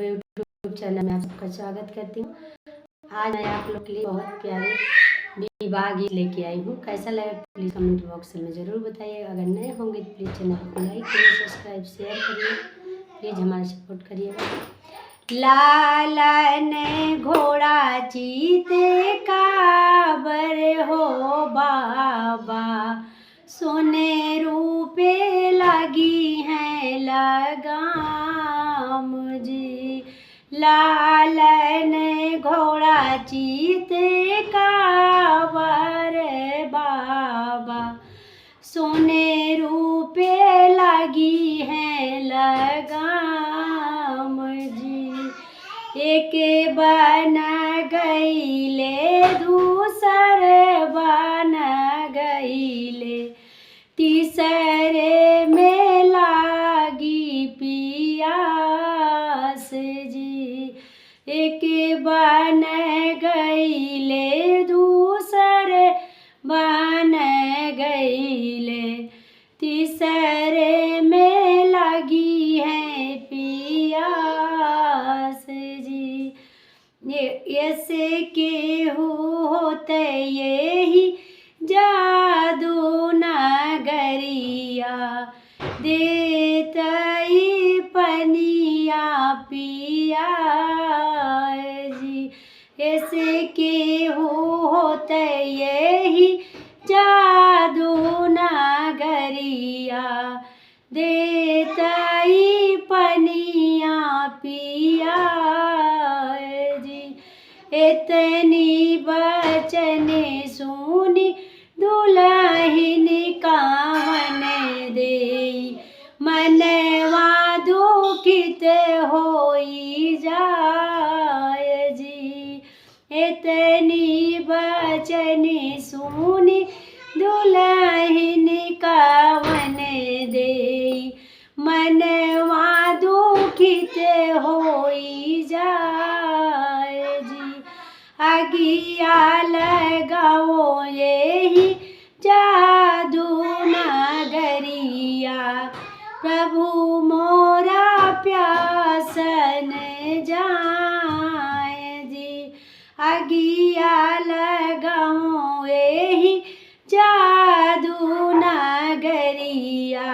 YouTube channel में आप सबका स्वागत करती हूँ। आज मैं आप लोग के लिए बहुत प्यारे विवाह गीत लेके आई हूँ। कैसा लगा प्लीज़ कमेंट बॉक्स में ज़रूर बताइए। अगर नए होंगे तो प्लीज़ चैनल को लाइक करिए, सब्सक्राइब शेयर करिए, प्लीज़ हमारा सपोर्ट करिएगा। लालन घोड़ा चीते का बर हो बाबा, सोने रूपे लगी है लगाम जी। लालन घोड़ा चीते का बर बाबा, सोने रूपे लगी है लगाम जी। एक बन गईले दूसर बन गईले, तीसरे में लागी पियास जी। एक बन गईले दूसरे बन गईले, तीसरे में लगी है पियास जी। ऐसे केहू होते यही जादू नगरिया, देतई पनिया पिया जी। ऐसे केहू होते यही जादू नगरिया, देतई पनिया पिया जी। इतनी बचन सुनी दुल्हन कावन देई, मनवा दुखित होई जाय जी। इतनी बचन सुनी दुल्हन कावन देई, मनवा दुखित होई जाय जी। अगिया लगाओ यही जादू नगरिया, प्रभु मोरा प्यासन जाय जी। अगिया लगाओ यही जादू नगरिया,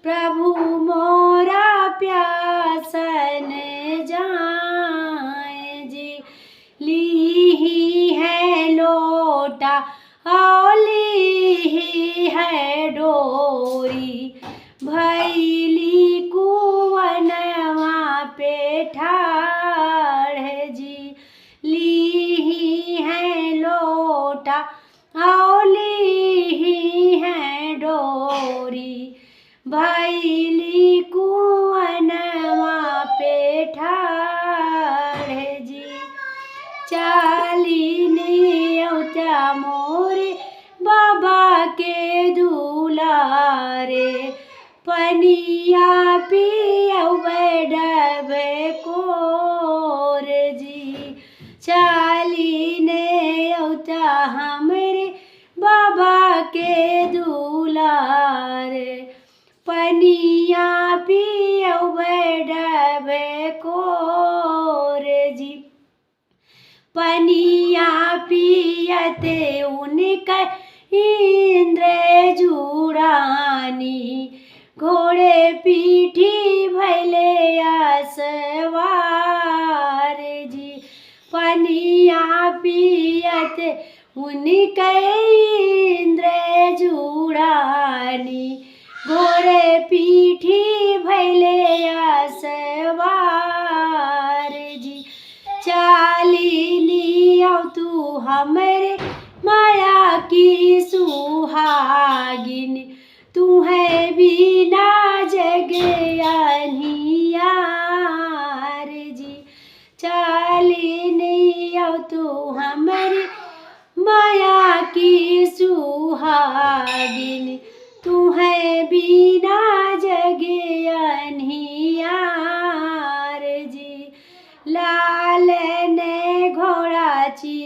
प्रभु मोरा प्यासन जाय जी। लीही है लोटा और लीही है डोरी, भैली कुवनवा पे ठाड़ जी। लीही है लोटा और लीही है डोरी, भैली कुवनवा पे ठाड़ जी। चाली नेवता मोरे बाबा के दुलारे, पनिया पियौ डबे कोर जी। चाली नेवता हमरे बाबा के दुलारे, पनिया पियौ डबे कोर जी। पनिया पियते उनकर इंद्र जुड़ानी, घोड़े पीठी भैले आसवार जी। पनिया पियते उनकर इंद्र जुड़ानी, घोड़े पीठी भैले आसवार जी। चाली लिया तू हमरे माया की सुहागिन, तू है बिना जग अनियार जी। चाली लिया तू हमरे माया की सुहागिन, तू है बिना जग अनियार जी। लालन घोड़ा ची